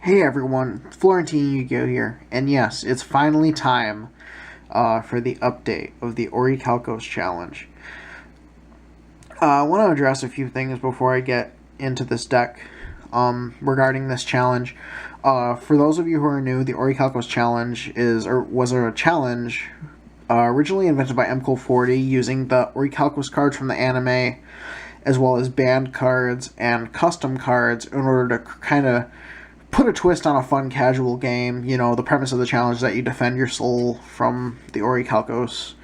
Hey everyone, Florentine Yu-Gi-Oh here, and yes, it's finally time for the update of the Orichalcos challenge. I want to address a few things before I get into this deck regarding this challenge. For those of you who are new, the Orichalcos challenge was a challenge originally invented by MCL40 using the Orichalcos cards from the anime, as well as banned cards and custom cards in order to kind of put a twist on a fun casual game. You know, the premise of the challenge is that you defend your soul from the Orichalcos.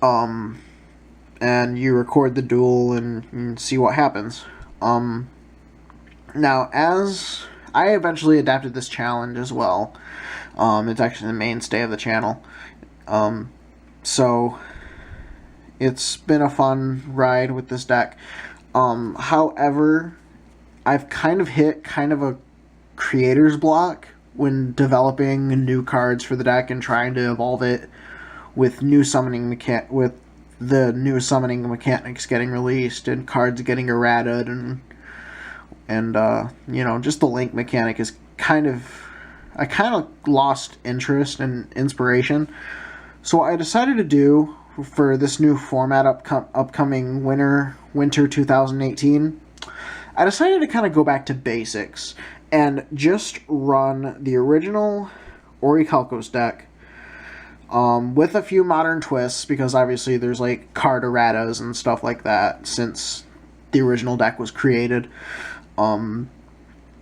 And you record the duel and see what happens. Now, as I eventually adapted this challenge as well, it's actually the mainstay of the channel. So it's been a fun ride with this deck. However, I've kind of hit a creator's block when developing new cards for the deck and trying to evolve it with the new summoning mechanics getting released and cards getting errated and you know, just the link mechanic is I kind of lost interest and inspiration. So I decided to do for this new format upcoming winter 2018. I decided to kind of go back to basics and just run the original Orichalcos deck with a few modern twists, because obviously there's like card erratas and stuff like that since the original deck was created. I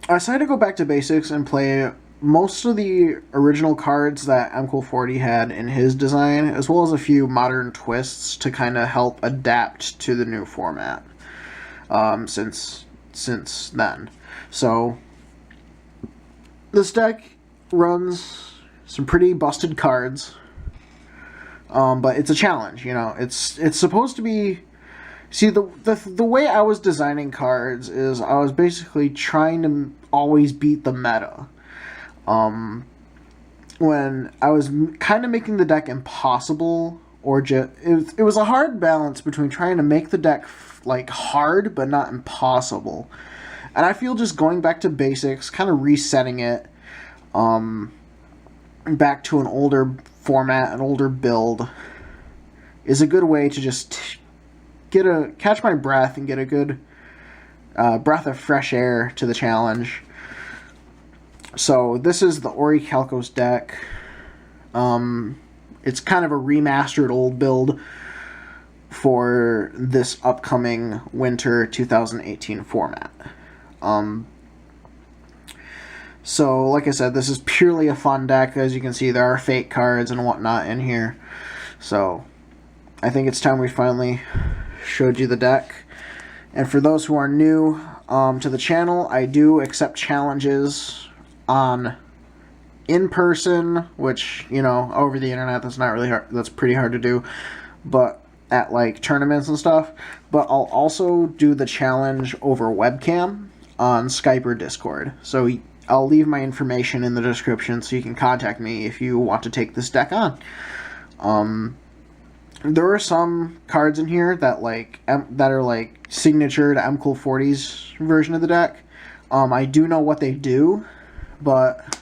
decided to go back to basics and play most of the original cards that MCL40 had in his design, as well as a few modern twists to kind of help adapt to the new format since then. So this deck runs some pretty busted cards, but it's a challenge. You know, it's supposed to be. See, the way I was designing cards is I was basically trying to always beat the meta. When I was kind of making the deck impossible, or just it was a hard balance between trying to make the deck like hard but not impossible. And I feel just going back to basics, kind of resetting it back to an older format, an older build, is a good way to just catch my breath and get a good breath of fresh air to the challenge. So this is the Orichalcos deck. It's kind of a remastered old build for this upcoming winter 2018 format. So like I said, this is purely a fun deck. As you can see, there are fake cards and whatnot in here. So I think it's time we finally showed you the deck. And for those who are new to the channel, I do accept challenges in person, which, you know, over the internet, that's not really hard. That's pretty hard to do, but at like tournaments and stuff. But I'll also do the challenge over webcam on Skype or Discord. So I'll leave my information in the description so you can contact me if you want to take this deck on. There are some cards in here that are like signature to MCL40's version of the deck. I do know what they do, but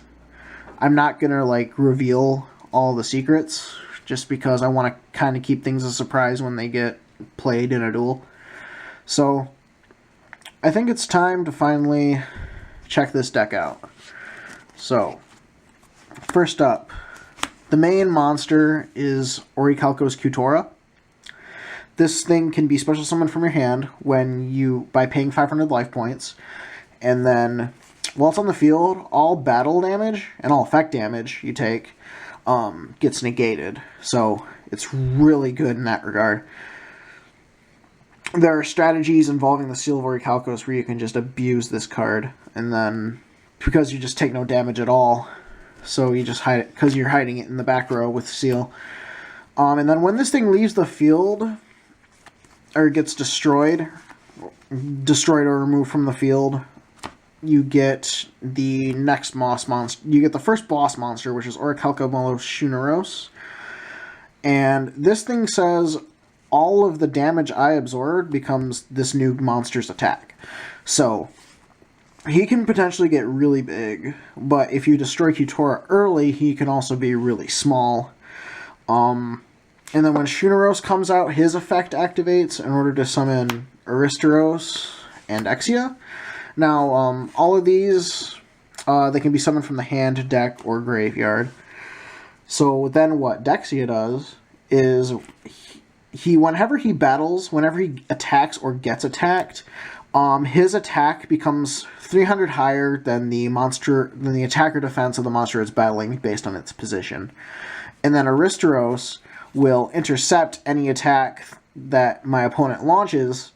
I'm not gonna like reveal all the secrets just because I want to kind of keep things a surprise when they get played in a duel. So I think it's time to finally check this deck out. So first up, the main monster is Orichalcos Gigas. This thing can be special summoned from your hand by paying 500 life points, and then while it's on the field, all battle damage and all effect damage you take gets negated. So it's really good in that regard. There are strategies involving the Seal of Orichalcos where you can just abuse this card, and then because you just take no damage at all, so you just hide it because you're hiding it in the back row with Seal. And then when this thing leaves the field or gets destroyed or removed from the field, you get the next boss monster. You get the first boss monster, which is Orichalcos Gigas. And this thing says all of the damage I absorbed becomes this new monster's attack. So he can potentially get really big, but if you destroy Kutora early, he can also be really small. And then when Shuneros comes out, his effect activates in order to summon Aristeros and Exia. Now, all of these, they can be summoned from the hand, deck, or graveyard. So then what Dexia does is whenever he battles, whenever he attacks or gets attacked, his attack becomes 300 higher than the attacker defense of the monster it's battling based on its position. And then Aristeros will intercept any attack that my opponent launches,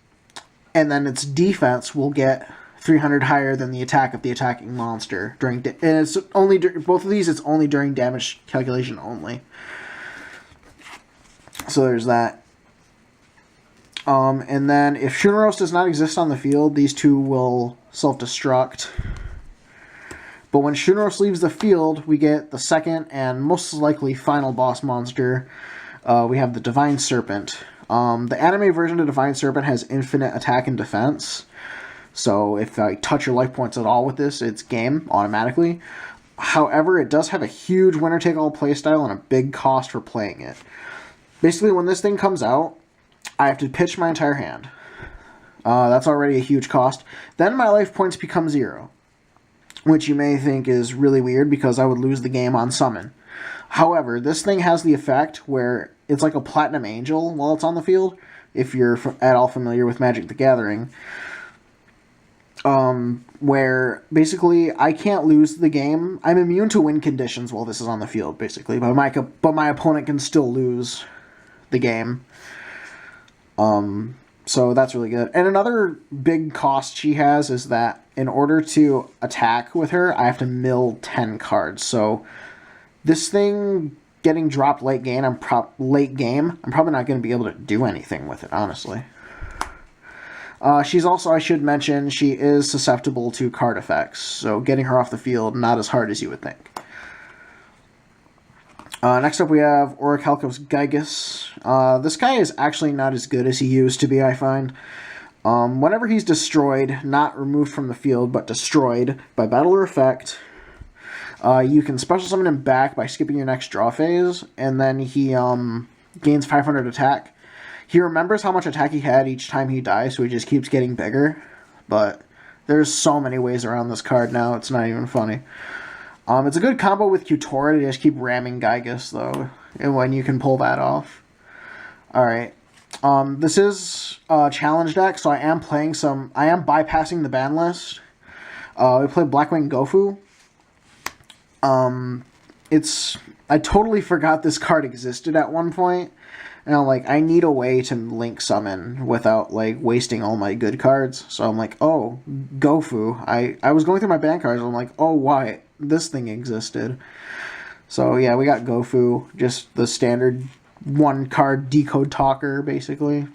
and then its defense will get 300 higher than the attack of the attacking monster and it's only both of these. It's only during damage calculation only. So there's that. And then if Shuneros does not exist on the field, these two will self-destruct. But when Shuneros leaves the field, we get the second and most likely final boss monster. We have the Divine Serpent. The anime version of Divine Serpent has infinite attack and defense. So if I touch your life points at all with this, it's game automatically. However, it does have a huge winner-take-all playstyle and a big cost for playing it. Basically, when this thing comes out, I have to pitch my entire hand. That's already a huge cost. Then my life points become 0, which you may think is really weird because I would lose the game on summon. However, this thing has the effect where it's like a Platinum Angel while it's on the field, if you're at all familiar with Magic the Gathering. Where basically I can't lose the game. I'm immune to win conditions while this is on the field, basically, but my opponent can still lose the game. So that's really good. And another big cost she has is that in order to attack with her, I have to mill 10 cards. So this thing getting dropped late game, I'm probably not going to be able to do anything with it, honestly. She's also, I should mention, she is susceptible to card effects, so getting her off the field, not as hard as you would think. Next up we have Orichalcos Gigas. This guy is actually not as good as he used to be, I find. Whenever he's destroyed, not removed from the field, but destroyed by battle or effect, you can special summon him back by skipping your next draw phase, and then he gains 500 attack. He remembers how much attack he had each time he dies, so he just keeps getting bigger. But there's so many ways around this card now, it's not even funny. It's a good combo with Kutora to just keep ramming Gigas, though, and when you can pull that off. Alright. This is a challenge deck, so I am bypassing the ban list. We play Blackwing Gofu. I totally forgot this card existed at one point. And I'm like, I need a way to link summon without, like, wasting all my good cards. So I'm like, oh, Gofu. I was going through my ban cards, and I'm like, oh, why? This thing existed. So, yeah, we got Gofu. Just the standard one-card decode talker, basically.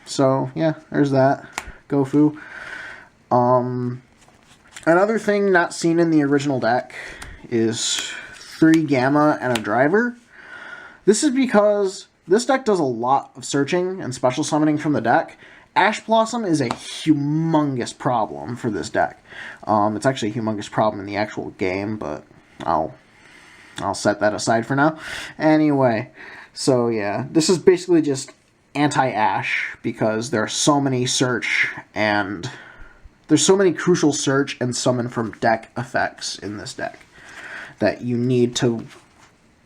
So, yeah, there's that. Gofu. Another thing not seen in the original deck is 3 Gamma and a Driver. This is because this deck does a lot of searching and special summoning from the deck. Ash Blossom is a humongous problem for this deck. It's actually a humongous problem in the actual game, but I'll set that aside for now. Anyway, so yeah, this is basically just anti-Ash because there are so many search and there's so many crucial search and summon from deck effects in this deck that you need to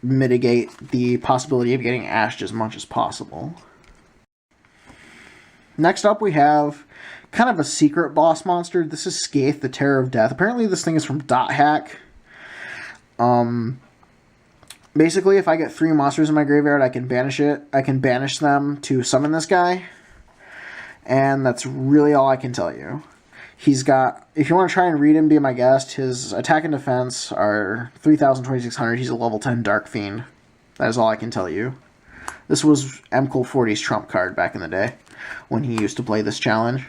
mitigate the possibility of getting ashed as much as possible. Next up we have kind of a secret boss monster. This is Scathe, the Terror of Death. Apparently this thing is from Dot Hack. Basically, if I get 3 monsters in my graveyard, I can banish them to summon this guy. And that's really all I can tell you. He's got, if you want to try and read him, be my guest, his attack and defense are 3,000, 2,600. He's a level 10 Dark Fiend. That is all I can tell you. This was MCool40's trump card back in the day, when he used to play this challenge.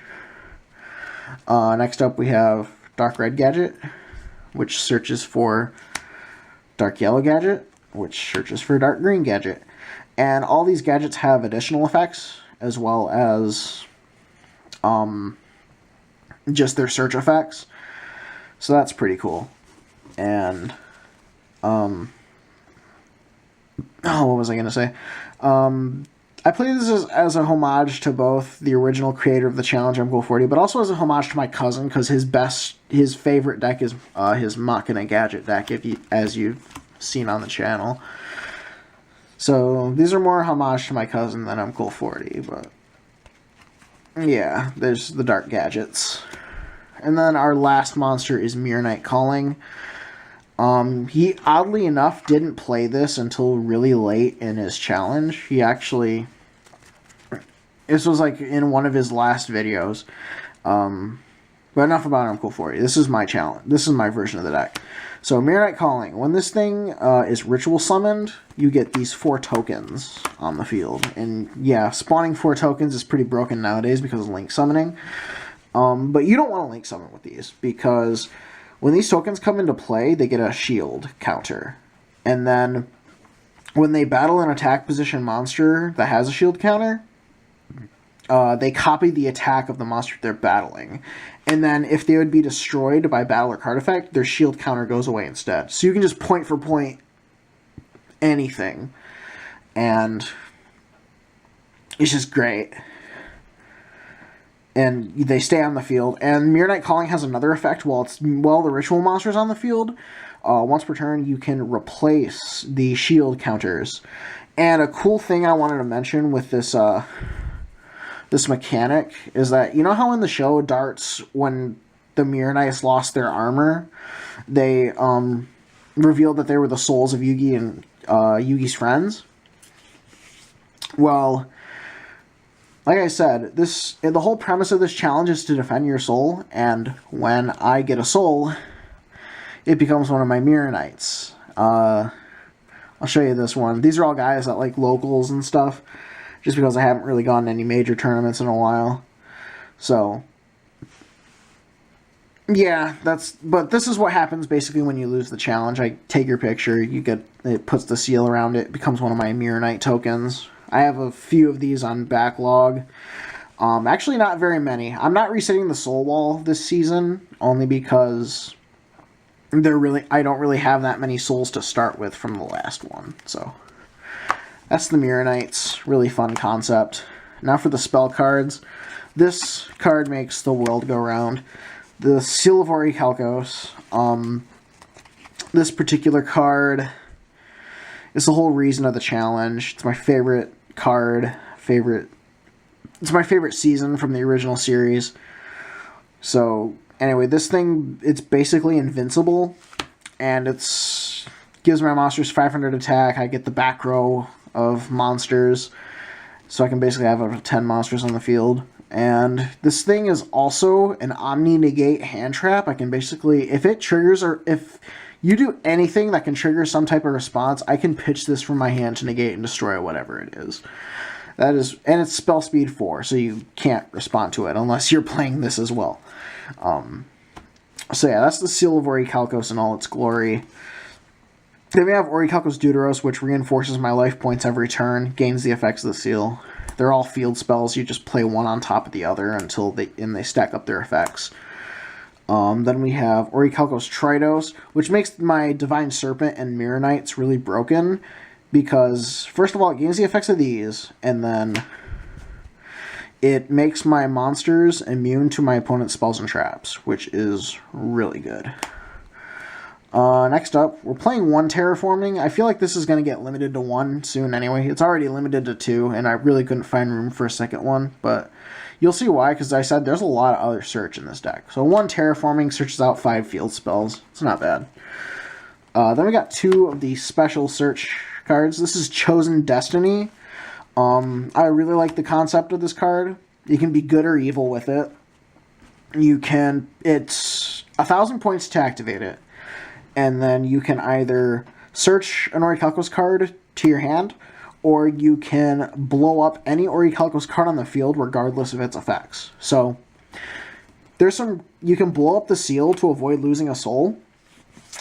Next up we have Dark Red Gadget, which searches for Dark Yellow Gadget, which searches for Dark Green Gadget. And all these gadgets have additional effects, as well as just their search effects. So that's pretty cool. And, oh, what was I going to say? I play this as a homage to both the original creator of the challenge, MGoal40, but also as a homage to my cousin, because his favorite deck is his Machina Gadget deck, as you've seen on the channel. So these are more homage to my cousin than MGoal40, but yeah, there's the Dark Gadgets. And then our last monster is Mirror Knight Calling. He, oddly enough, didn't play this until really late in his challenge. He actually... This was, like, in one of his last videos. But enough about MGoal40. This is my challenge. This is my version of the deck. So, Mirror Knight Calling. When this thing is ritual summoned, you get these 4 tokens on the field. And, yeah, spawning 4 tokens is pretty broken nowadays because of link summoning. But you don't want to link summon with these, because when these tokens come into play, they get a shield counter. And then when they battle an attack position monster that has a shield counter, they copy the attack of the monster they're battling. And then if they would be destroyed by battle or card effect, their shield counter goes away instead. So you can just point for point anything. And it's just great. And they stay on the field. And Mirror Knight Calling has another effect while the ritual monster's on the field. Once per turn, you can replace the shield counters. And a cool thing I wanted to mention with this this mechanic is that, you know how in the show Darts, when the Mirror Knights lost their armor, they revealed that they were the souls of Yugi and Yugi's friends? Well, like I said, the whole premise of this challenge is to defend your soul, and when I get a soul, it becomes one of my Mirror Knights. I'll show you this one. These are all guys that like locals and stuff, just because I haven't really gone to any major tournaments in a while. So, yeah, but this is what happens basically when you lose the challenge. I take your picture, it puts the seal around it, becomes one of my Mirror Knight tokens. I have a few of these on backlog. Actually, not very many. I'm not resetting the soul wall this season, only because I don't really have that many souls to start with from the last one. So that's the Mirror Knights. Really fun concept. Now for the spell cards. This card makes the world go round. The Seal of Orichalcos. This particular card is the whole reason of the challenge. It's my favorite card. It's my favorite season from the original series. So, anyway, this thing, it's basically invincible. And gives my monsters 500 attack. I get the back row of monsters. So I can basically have up to 10 monsters on the field. And this thing is also an Omni-Negate hand trap. I can basically, if it triggers, or if you do anything that can trigger some type of response, I can pitch this from my hand to negate and destroy whatever it is. And it's spell speed 4, so you can't respond to it unless you're playing this as well. So yeah, that's the Seal of Orichalcos in all its glory. Then we have Orichalcos Deuteros, which reinforces my life points every turn, gains the effects of the seal. They're all field spells. You just play one on top of the other until they stack up their effects. Then we have Orichalcos Tritos, which makes my Divine Serpent and Mirror Knights really broken, because, first of all, it gains the effects of these, and then it makes my monsters immune to my opponent's spells and traps, which is really good. Next up, we're playing 1 Terraforming. I feel like this is going to get limited to 1 soon anyway. It's already limited to 2, and I really couldn't find room for a second one, but you'll see why, because I said there's a lot of other search in this deck. So 1 Terraforming searches out 5 field spells. It's not bad. Then we got 2 of the special search cards. This is Chosen Destiny. I really like the concept of this card. You can be good or evil with it. It's 1,000 points to activate it. And then you can either search an Orichalcos card to your hand, or you can blow up any Orichalcos card on the field regardless of its effects. So you can blow up the seal to avoid losing a soul,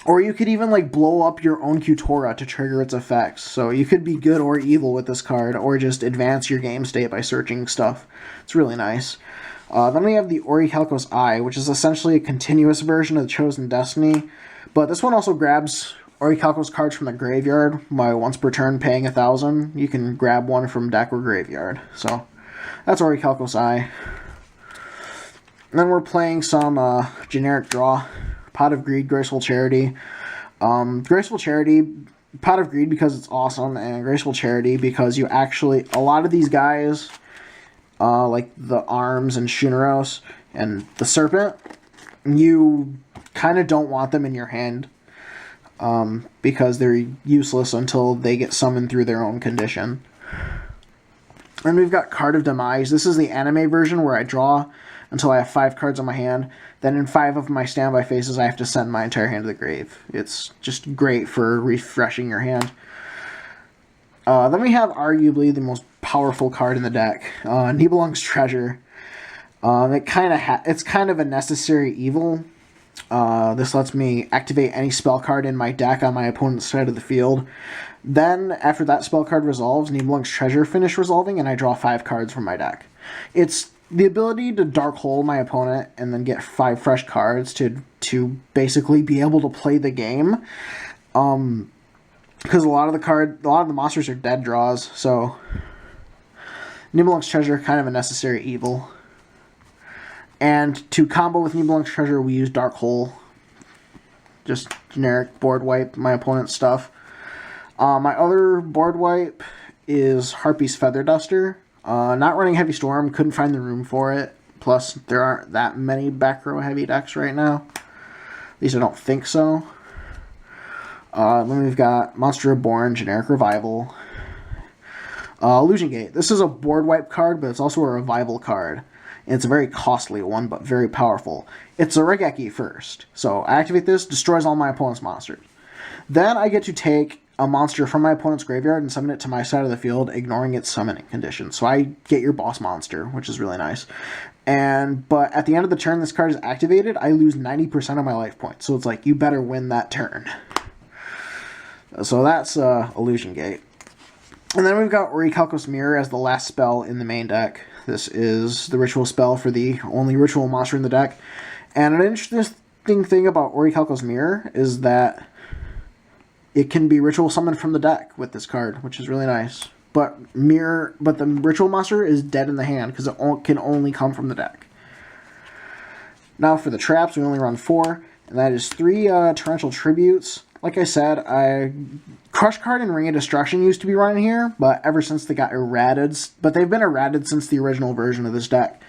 or you could even blow up your own Qtora to trigger its effects. So you could be good or evil with this card, or just advance your game state by searching stuff. It's really nice. Then we have the Orichalcos Eye, which is essentially a continuous version of the Chosen Destiny. But this one also grabs Orichalcos cards from the graveyard. By once per turn paying 1,000, you can grab one from deck or graveyard. So that's Orichalcos Eye. And then we're playing some generic draw. Pot of Greed, Graceful Charity. Graceful Charity, Pot of Greed because it's awesome, and Graceful Charity because you actually, a lot of these guys, like the Arms and Shuneros and the Serpent, you kind of don't want them in your hand because they're useless until they get summoned through their own condition. And we've got Card of Demise. This is the anime version where I draw until I have 5 cards on my hand. Then in 5 of my standby phases, I have to send my entire hand to the grave. It's just great for refreshing your hand. Then we have arguably the most powerful card in the deck, Nibelung's Treasure. It's kind of a necessary evil. This lets me activate any spell card in my deck on my opponent's side of the field. Then, after that spell card resolves, Nibelung's Treasure finish resolving, and I draw 5 cards from my deck. It's the ability to Dark Hole my opponent and then get 5 fresh cards to basically be able to play the game. Because a lot of the monsters are dead draws, so Nibelung's Treasure kind of a necessary evil. And to combo with Nibelung's Treasure, we use Dark Hole. Just generic board wipe my opponent's stuff. My other board wipe is Harpy's Feather Duster. Not running Heavy Storm, couldn't find the room for it. Plus, there aren't that many back row heavy decks right now. At least I don't think so. Then we've got Monster Reborn, Generic Revival. Illusion Gate. This is a board wipe card, but it's also a revival card. And it's a very costly one, but very powerful. It's a Regeki first. So I activate this, destroys all my opponent's monsters. Then I get to take a monster from my opponent's graveyard and summon it to my side of the field, ignoring its summoning condition. So I get your boss monster, which is really nice. But at the end of the turn this card is activated, I lose 90% of my life points. So it's like, you better win that turn. So that's Illusion Gate. And then we've got Orichalcos Mirror as the last spell in the main deck. This is the ritual spell for the only ritual monster in the deck. And an interesting thing about Orichalcos Mirror is that it can be ritual summoned from the deck with this card, which is really nice. But the ritual monster is dead in the hand because it can only come from the deck. Now for the traps, we only run 4, and that is 3 Torrential Tributes. Like I said, Crush Card and Ring of Destruction used to be running here, but ever since they got errated, but they've been errated since the original version of this deck.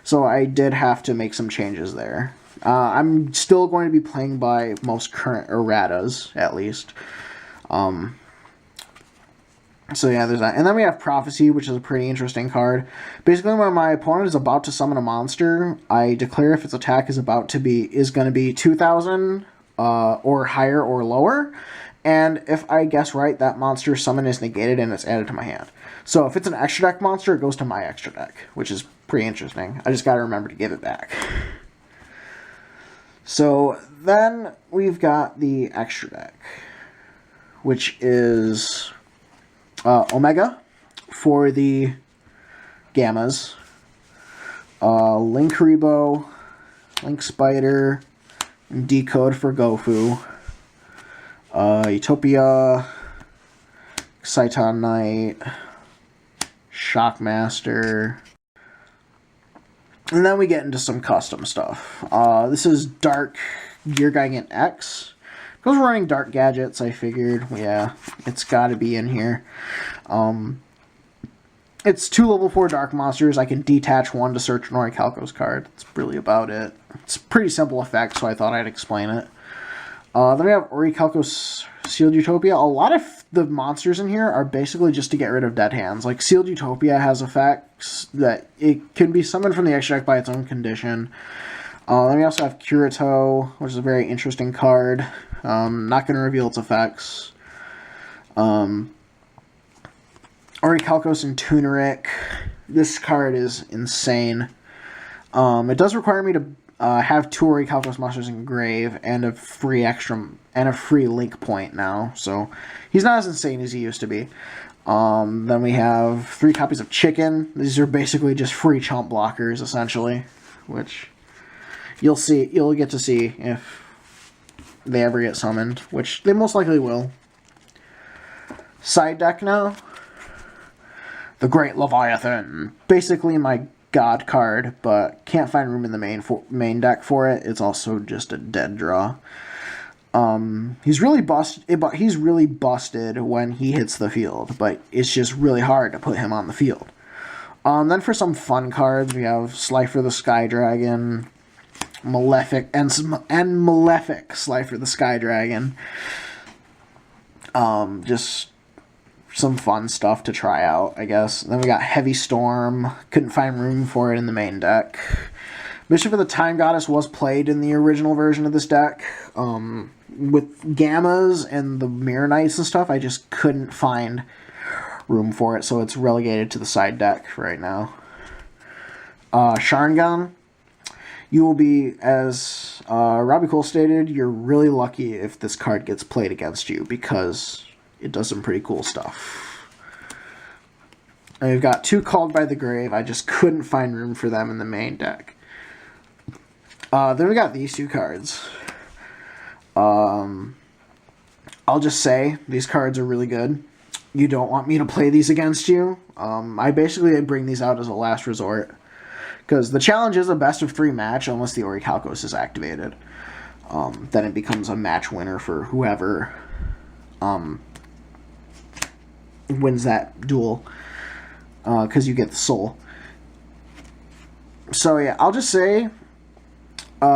So I did have to make some changes there. I'm still going to be playing by most current erratas, at least. So yeah, there's that. And then we have Prophecy, which is a pretty interesting card. Basically, when my opponent is about to summon a monster, I declare if its attack is going to be 2,000 or higher or lower. And if I guess right, that monster's summon is negated and it's added to my hand. So if it's an extra deck monster, it goes to my extra deck, which is pretty interesting. I just got to remember to give it back. So then we've got the extra deck, which is Omega for the Gammas, Link Haribo, Link Spider, and Decode for Gofu, Utopia, Exciton Knight, Shockmaster, and then we get into some custom stuff. This is Dark Gear Gigant X. Because we're running Dark Gadgets, I figured, yeah, it's got to be in here. It's 2 level 4 Dark Monsters. I can detach 1 to search an Orichalcos card. That's really about it. It's a pretty simple effect, so I thought I'd explain it. Then we have Orichalcos Sealed Utopia. A lot of the monsters in here are basically just to get rid of dead hands. Like, Sealed Utopia has effects that it can be summoned from the extra deck by its own condition. Then we also have Kirito, which is a very interesting card. Not going to reveal its effects. Orichalcos and Tuneric. This card is insane. It does require me to have 2 Orichalcos monsters in grave and a free link point now. So he's not as insane as he used to be. Then we have 3 copies of Chicken. These are basically just free chump blockers, essentially, which you'll get to see if they ever get summoned, which they most likely will. Side deck now. The Great Leviathan. Basically my god card, but can't find room in the main deck for it. It's also just a dead draw. He's really busted when he hits the field, but it's just really hard to put him on the field. Then for some fun cards, we have Slifer the Sky Dragon, Malefic, and Malefic Slifer the Sky Dragon. Just some fun stuff to try out, I guess. Then we got Heavy Storm. Couldn't find room for it in the main deck. Bishop of the Time Goddess was played in the original version of this deck. With Gammas and the Mirror Knights and stuff, I just couldn't find room for it, so it's relegated to the side deck right now. Sharingan. You will be, as Robbie Cole stated, you're really lucky if this card gets played against you, because it does some pretty cool stuff. And we've got 2 Called by the Grave. I just couldn't find room for them in the main deck. Then we got these 2 cards. I'll just say, these cards are really good. You don't want me to play these against you. I basically bring these out as a last resort, because the challenge is a best of 3 match unless the Orichalcos is activated. Then it becomes a match winner for whoever wins that duel, because you get the soul. So yeah, I'll just say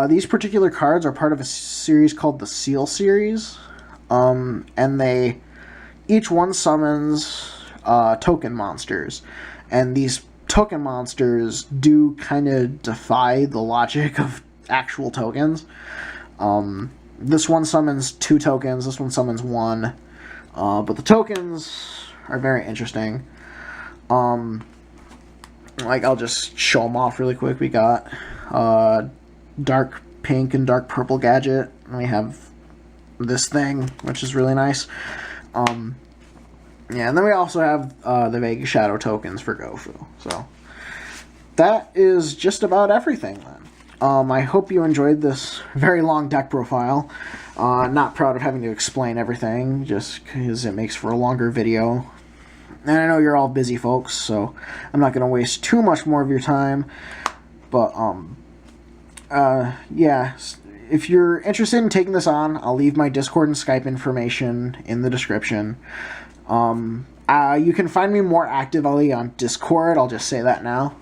these particular cards are part of a series called the Seal series, and each one summons token monsters, and these token monsters do kind of defy the logic of actual tokens. This one summons 2 tokens, this one summons 1, but the tokens are very interesting. Like, I'll just show them off really quick. We got dark pink and dark purple gadget, and we have this thing, which is really nice. Yeah, and then we also have the Vega Shadow tokens for Gofu. So that is just about everything then. I hope you enjoyed this very long deck profile. Not proud of having to explain everything, just because it makes for a longer video. And I know you're all busy folks, so I'm not going to waste too much more of your time. But, yeah, if you're interested in taking this on, I'll leave my Discord and Skype information in the description. You can find me more actively on Discord, I'll just say that now.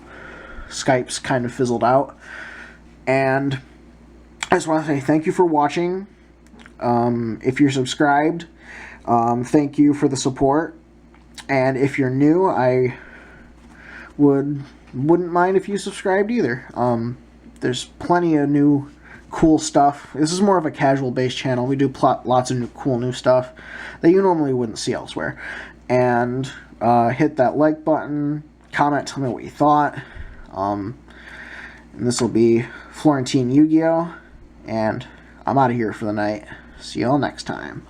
Skype's kind of fizzled out. And I just want to say thank you for watching. If you're subscribed, thank you for the support. And if you're new, I wouldn't mind if you subscribed either. There's plenty of new cool stuff. This is more of a casual-based channel. We do lots of cool new stuff that you normally wouldn't see elsewhere. And hit that like button, comment, tell me what you thought. And this will be Florentine Yu-Gi-Oh! And I'm out of here for the night. See y'all next time.